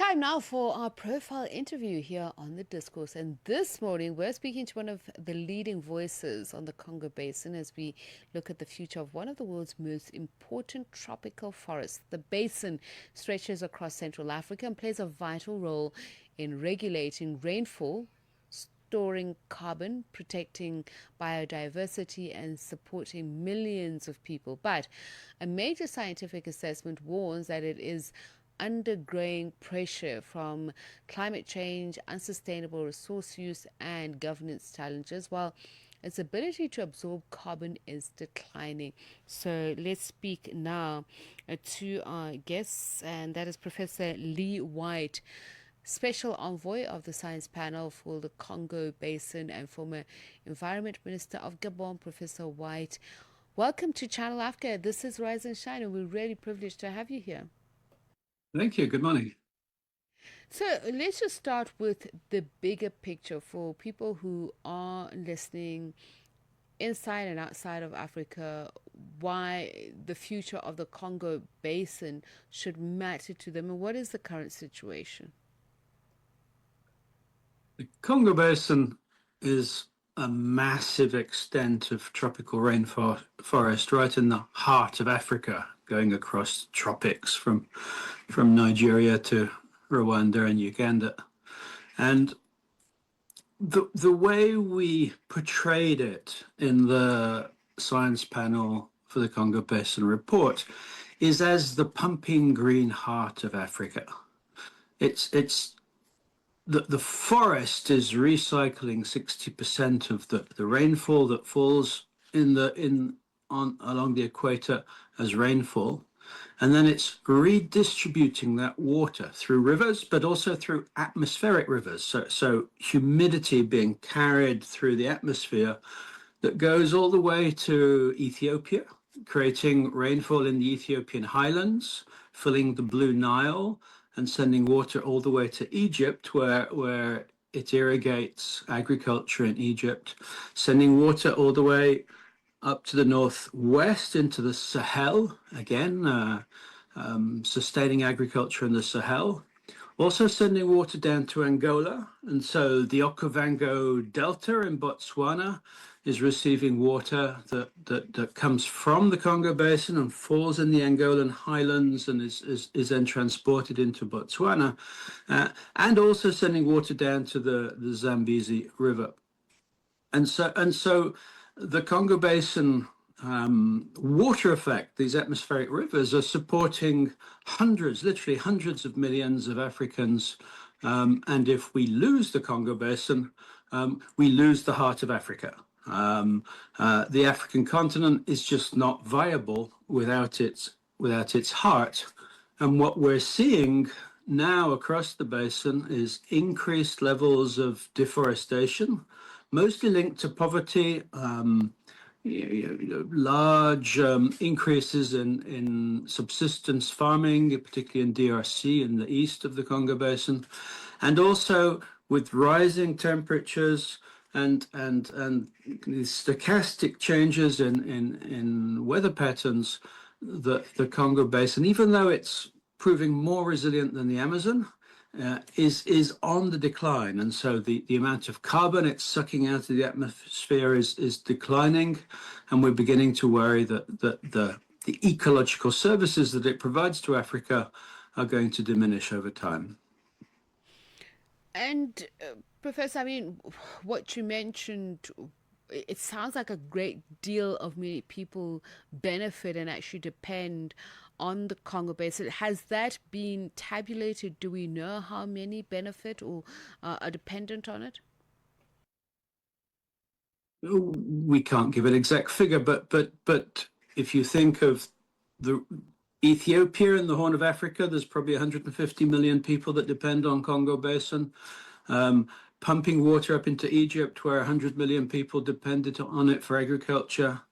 Time now for our profile interview here on the Discourse. And this morning, we're speaking to one of the leading voices on the Congo Basin as we look at the future of one of the world's most important tropical forests. The basin stretches across Central Africa and plays a vital role in regulating rainfall, storing carbon, protecting biodiversity, and supporting millions of people. But a major scientific assessment warns that it is under growing pressure from climate change, unsustainable resource use, and governance challenges, while its ability to absorb carbon is declining. So let's speak now to our guests, and that is Professor Lee White, Special Envoy of the Science Panel for the Congo Basin and former Environment Minister of Gabon. Professor White, welcome to Channel Africa. This is Rise and Shine, and we're really privileged to have you here. Thank you. Good morning. So let's just start with the bigger picture for people who are listening inside and outside of Africa, why the future of the Congo Basin should matter to them, and what is the current situation? The Congo Basin is a massive extent of tropical rainforest right in the heart of Africa, going across tropics from Nigeria to Rwanda and Uganda. And the way we portrayed it in the Science Panel for the Congo Basin report is as the pumping green heart of Africa. The forest is recycling 60% of the rainfall that falls along the equator as rainfall, and then it's redistributing that water through rivers, but also through atmospheric rivers. So humidity being carried through the atmosphere that goes all the way to Ethiopia, creating rainfall in the Ethiopian highlands, filling the Blue Nile, and sending water all the way to Egypt, where it irrigates agriculture in Egypt, sending water all the way up to the northwest into the Sahel, again, sustaining agriculture in the Sahel, also sending water down to Angola. And so the Okavango Delta in Botswana is receiving water that comes from the Congo Basin and falls in the Angolan highlands and is then transported into Botswana, and also sending water down to the Zambezi River. And so the Congo Basin water effect, these atmospheric rivers are supporting literally hundreds of millions of Africans. And if we lose the Congo Basin, we lose the heart of Africa. The African continent is just not viable without its heart. And what we're seeing now across the basin is increased levels of deforestation, mostly linked to poverty, large increases in subsistence farming, particularly in DRC in the east of the Congo Basin, and also with rising temperatures and these stochastic changes in weather patterns, the Congo Basin, even though it's proving more resilient than the Amazon, is on the decline. And so the amount of carbon it's sucking out of the atmosphere is declining, and we're beginning to worry that the ecological services that it provides to Africa are going to diminish over time. And Professor, I mean, what you mentioned, it sounds like a great deal of many people benefit and actually depend on the Congo Basin. Has that been tabulated? Do we know how many benefit or are dependent on it? We can't give an exact figure, but if you think of the Ethiopia and the Horn of Africa, there's probably 150 million people that depend on Congo Basin. Pumping water up into Egypt, where 100 million people depended on it for agriculture,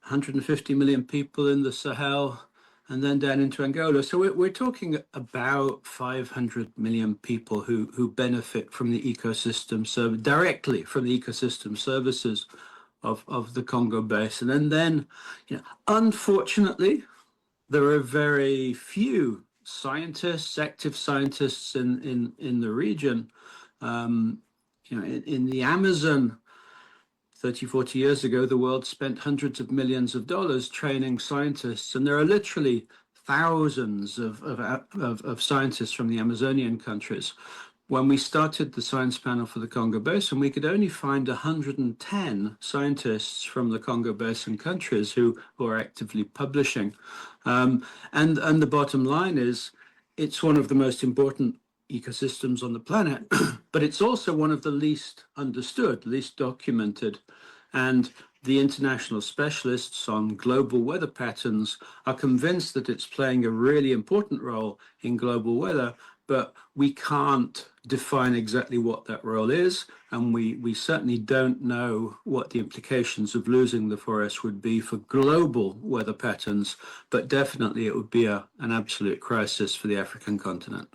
150 million people in the Sahel, and then down into Angola. So we're talking about 500 million people who benefit from the ecosystem, so directly from the ecosystem services of the Congo Basin. And then, unfortunately, there are very few scientists, active scientists in the region. In the Amazon 30, 40 years ago, the world spent hundreds of millions of dollars training scientists, and there are literally thousands of scientists from the Amazonian countries. When we started the science panel for the Congo Basin, we could only find 110 scientists from the Congo Basin countries who are actively publishing. And the bottom line is, it's one of the most important ecosystems on the planet, but it's also one of the least understood, least documented. And the international specialists on global weather patterns are convinced that it's playing a really important role in global weather, but we can't define exactly what that role is, and we certainly don't know what the implications of losing the forest would be for global weather patterns, but definitely it would be an absolute crisis for the African continent.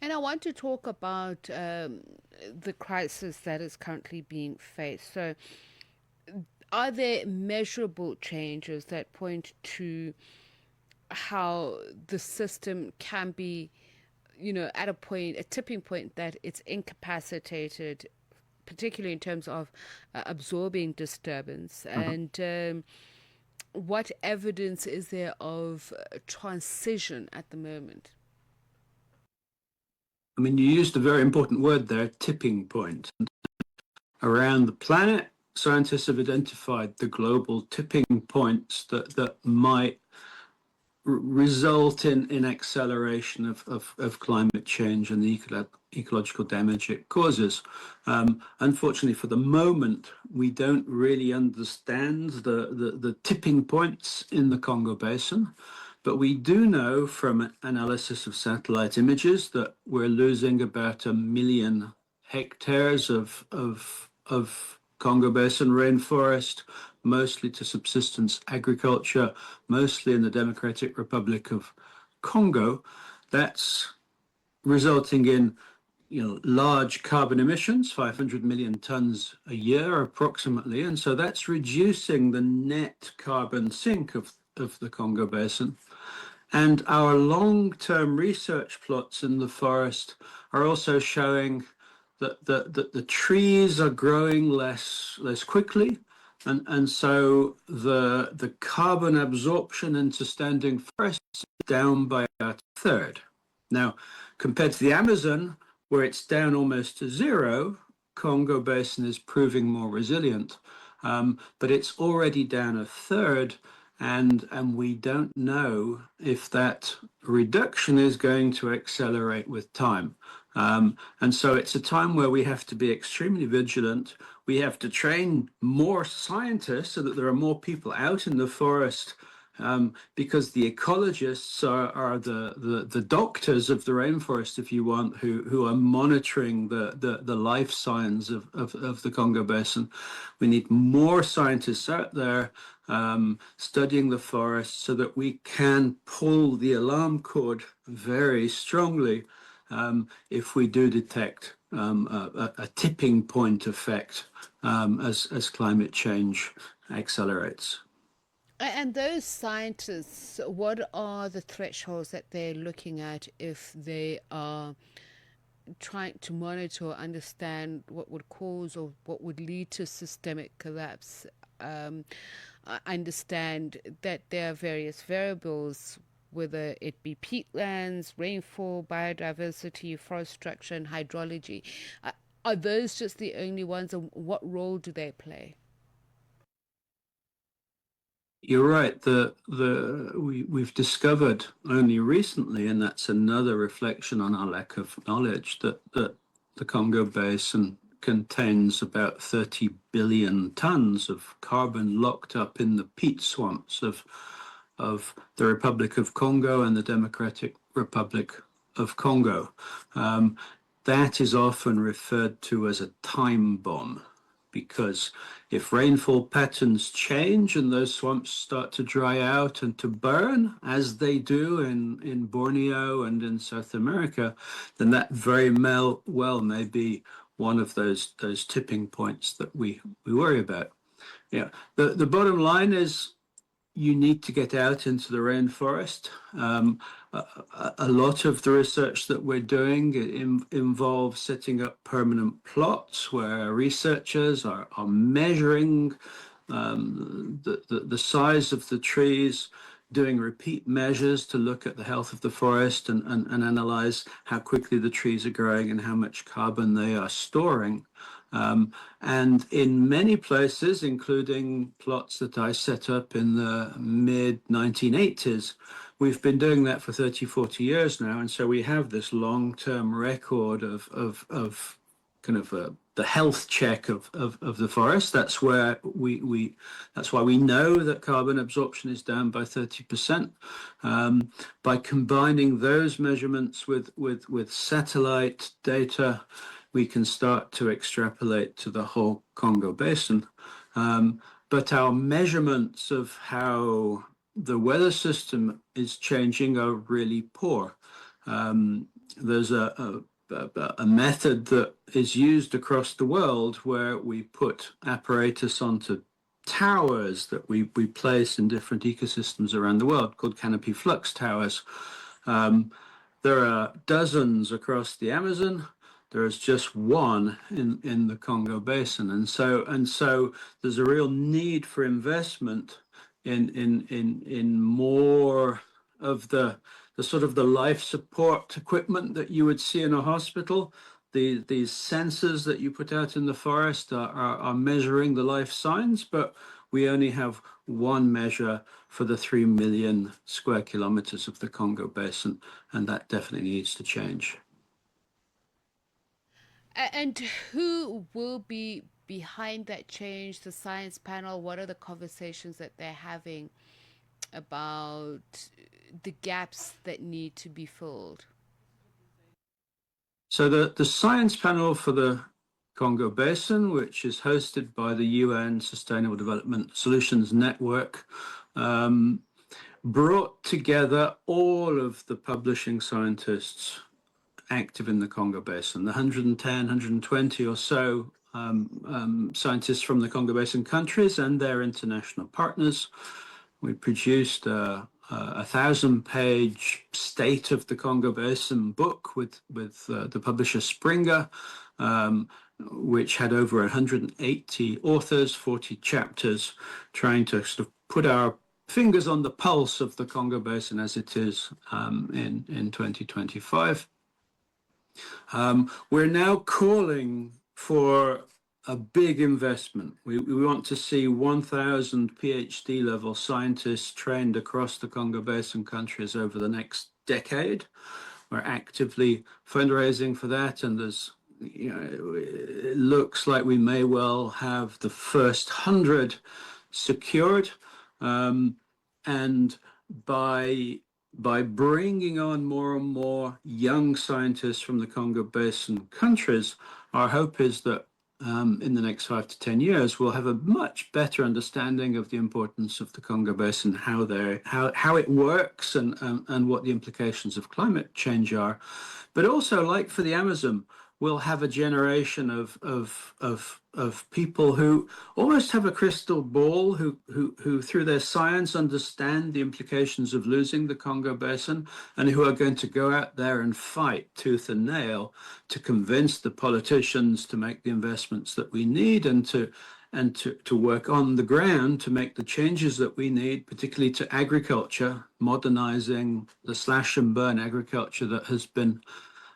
And I want to talk about the crisis that is currently being faced. So, are there measurable changes that point to how the system can be, at a tipping point that it's incapacitated, particularly in terms of absorbing disturbance? And what evidence is there of transition at the moment? I mean, you used a very important word there, tipping point. Around the planet, scientists have identified the global tipping points that might result in acceleration of climate change and the ecological damage it causes. Unfortunately, for the moment, we don't really understand the tipping points in the Congo Basin. But we do know from analysis of satellite images that we're losing about 1 million hectares of Congo Basin rainforest, mostly to subsistence agriculture, mostly in the Democratic Republic of Congo. That's resulting in large carbon emissions, 500 million tons a year approximately. And so that's reducing the net carbon sink of the Congo Basin. And our long-term research plots in the forest are also showing that the trees are growing less quickly. And so the carbon absorption into standing forests is down by about a third. Now, compared to the Amazon, where it's down almost to zero, Congo Basin is proving more resilient. But it's already down a third, and we don't know if that reduction is going to accelerate with time. And so it's a time where we have to be extremely vigilant. We have to train more scientists so that there are more people out in the forest, because the ecologists are the doctors of the rainforest, if you want, who are monitoring the life signs of the Congo Basin. We need more scientists out there studying the forest so that we can pull the alarm cord very strongly if we do detect a tipping point effect as climate change accelerates. And those scientists, what are the thresholds that they're looking at if they are trying to monitor or understand what would cause or what would lead to systemic collapse? I understand that there are various variables, whether it be peatlands, rainfall, biodiversity, forest structure, and hydrology. Are those just the only ones, and what role do they play? You're right. We've discovered only recently, and that's another reflection on our lack of knowledge, that the Congo Basin contains about 30 billion tons of carbon locked up in the peat swamps of the Republic of Congo and the Democratic Republic of Congo. That is often referred to as a time bomb, because if rainfall patterns change and those swamps start to dry out and to burn, as they do in Borneo and in South America, then that very well may be one of those tipping points that we worry about. Yeah, the bottom line is you need to get out into the rainforest. A lot of the research that we're doing involves setting up permanent plots where researchers are measuring the size of the trees, doing repeat measures to look at the health of the forest and analyze how quickly the trees are growing and how much carbon they are storing. And in many places, including plots that I set up in the mid 1980s, we've been doing that for 30, 40 years now. And so we have this long-term record of kind of the health check of the forest. That's where that's why we know that carbon absorption is down by 30%. By combining those measurements with satellite data, we can start to extrapolate to the whole Congo Basin. But our measurements of how the weather system is changing are really poor. There's a method that is used across the world where we put apparatus onto towers that we place in different ecosystems around the world called canopy flux towers. There are dozens across the Amazon. There is just one in the Congo Basin, and so there's a real need for investment in more of the sort of the life support equipment that you would see in a hospital. These sensors that you put out in the forest are measuring the life signs, but we only have one measure for the 3 million square kilometers of the Congo Basin, and that definitely needs to change. And who will be behind that change? The science panel, what are the conversations that they're having about the gaps that need to be filled? So the science panel for the Congo Basin, which is hosted by the UN Sustainable Development Solutions Network, brought together all of the publishing scientists active in the Congo Basin, the 110, 120 or so scientists from the Congo Basin countries and their international partners. We produced a 1,000-page State of the Congo Basin book with the publisher Springer, which had over 180 authors, 40 chapters, trying to sort of put our fingers on the pulse of the Congo Basin as it is in 2025. We're now calling for a big investment. We want to see 1,000 PhD level scientists trained across the Congo Basin countries over the next decade. We're actively fundraising for that, and it looks like we may well have the first 100 secured. And by bringing on more and more young scientists from the Congo Basin countries, our hope is that in the next 5 to 10 years, we'll have a much better understanding of the importance of the Congo Basin, how it works, and what the implications of climate change are. But also, like for the Amazon, we'll have a generation of people who almost have a crystal ball, who through their science understand the implications of losing the Congo Basin, and who are going to go out there and fight tooth and nail to convince the politicians to make the investments that we need and to work on the ground to make the changes that we need, particularly to agriculture, modernizing the slash and burn agriculture that has been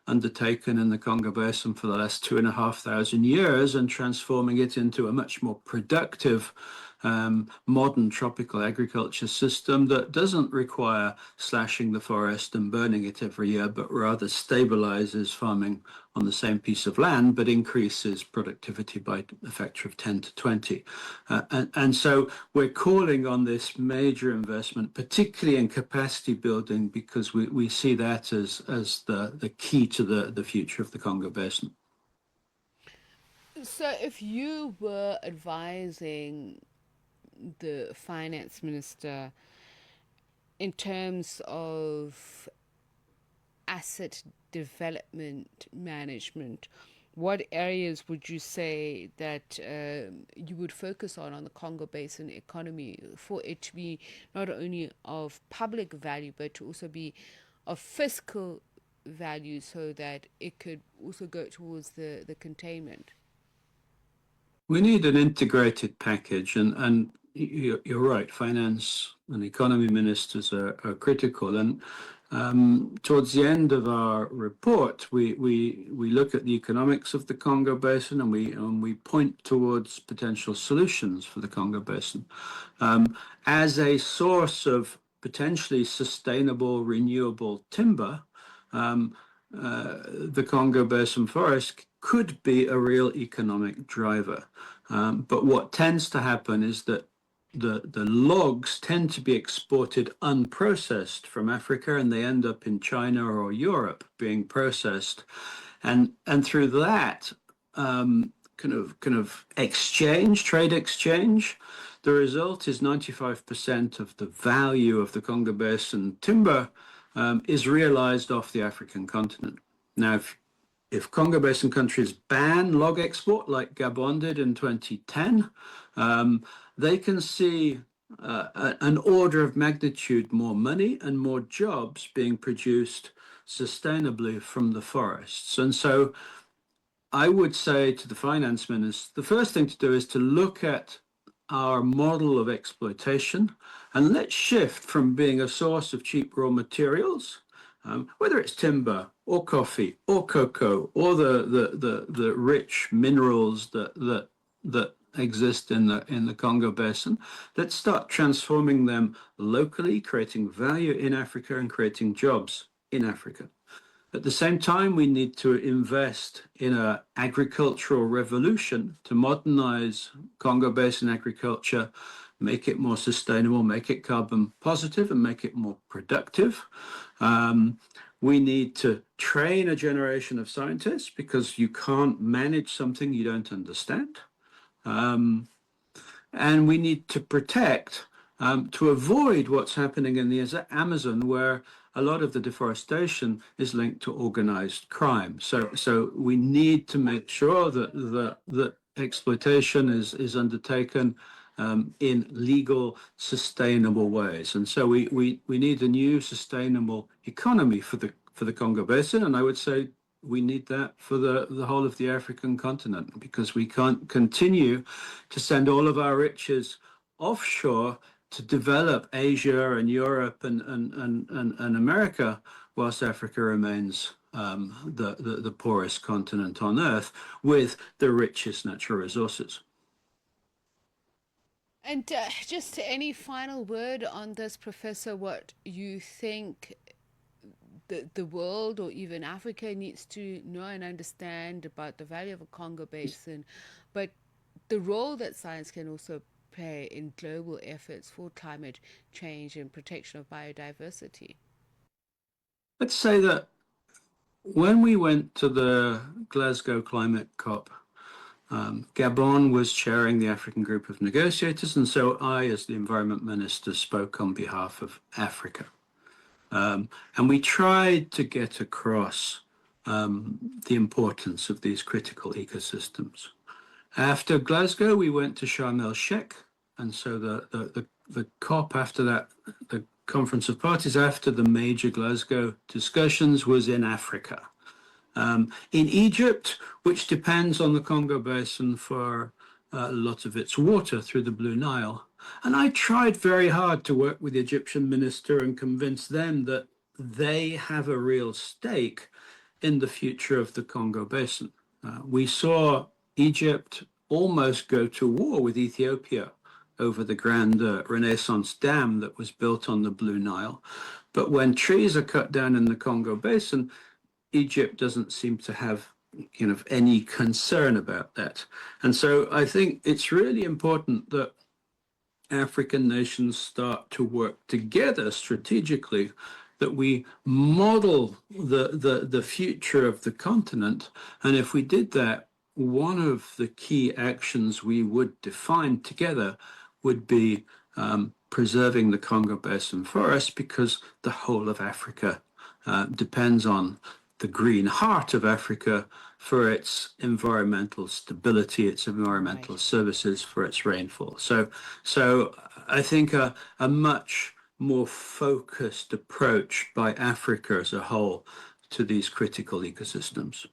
undertaken in the Congo Basin for the last 2,500 years, and transforming it into a much more productive modern tropical agriculture system that doesn't require slashing the forest and burning it every year, but rather stabilizes farming on the same piece of land, but increases productivity by a factor of 10 to 20. And so we're calling on this major investment, particularly in capacity building, because we see that as the key to the future of the Congo Basin. So if you were advising the finance minister in terms of asset development management, what areas would you say that you would focus on the Congo Basin economy for it to be not only of public value but to also be of fiscal value so that it could also go towards the containment? We need an integrated package, and you're right, finance and economy ministers are critical. And towards the end of our report, we look at the economics of the Congo Basin, and we point towards potential solutions for the Congo Basin as a source of potentially sustainable, renewable timber. The Congo Basin forest could be a real economic driver. But what tends to happen is that the logs tend to be exported unprocessed from Africa, and they end up in China or Europe being processed. And through that kind of exchange, trade exchange, the result is 95% of the value of the Congo Basin timber is realized off the African continent. Now, if Congo Basin countries ban log export like Gabon did in 2010, they can see an order of magnitude more money and more jobs being produced sustainably from the forests. And so I would say to the finance minister, the first thing to do is to look at our model of exploitation, and let's shift from being a source of cheap raw materials, whether it's timber or coffee or cocoa or the rich minerals that exist in the Congo Basin. Let's start transforming them locally, creating value in Africa and creating jobs in Africa. At the same time, we need to invest in an agricultural revolution to modernize Congo Basin agriculture, make it more sustainable, make it carbon positive, and make it more productive. We need to train a generation of scientists because you can't manage something you don't understand. And we need to protect to avoid what's happening in the Amazon, where a lot of the deforestation is linked to organized crime. So we need to make sure that exploitation is undertaken in legal, sustainable ways. And so we need a new sustainable economy for the Congo Basin. And I would say we need that for the whole of the African continent, because we can't continue to send all of our riches offshore to develop Asia and Europe and America, whilst Africa remains the poorest continent on Earth with the richest natural resources. And just any final word on this, Professor, what you think the world or even Africa needs to know and understand about the value of a Congo Basin, but the role that science can also play in global efforts for climate change and protection of biodiversity? Let's say that when we went to the Glasgow Climate COP, Gabon was chairing the African group of negotiators, and so I, as the Environment Minister, spoke on behalf of Africa. And we tried to get across the importance of these critical ecosystems. After Glasgow, we went to Sharm el-Sheikh, and so the COP after that, the Conference of Parties after the major Glasgow discussions, was in Africa. In Egypt, which depends on the Congo Basin for a lot of its water through the Blue Nile. And I tried very hard to work with the Egyptian minister and convince them that they have a real stake in the future of the Congo Basin. We saw Egypt almost go to war with Ethiopia over the grand Renaissance dam that was built on the Blue Nile. But when trees are cut down in the Congo Basin, Egypt doesn't seem to have any concern about that. And so I think it's really important that African nations start to work together strategically, that we model the future of the continent. And if we did that, one of the key actions we would define together would be preserving the Congo Basin forest, because the whole of Africa depends on the green heart of Africa for its environmental stability, its environmental Right. services, for its rainfall. So I think a much more focused approach by Africa as a whole to these critical ecosystems.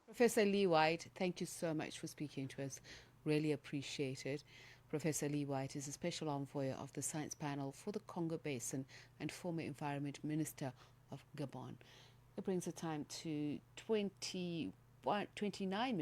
Professor Lee White, thank you so much for speaking to us. Really appreciate it. Professor Lee White is a special envoy of the Science Panel for the Congo Basin and former Environment Minister of Gabon. It brings the time to 29 minutes.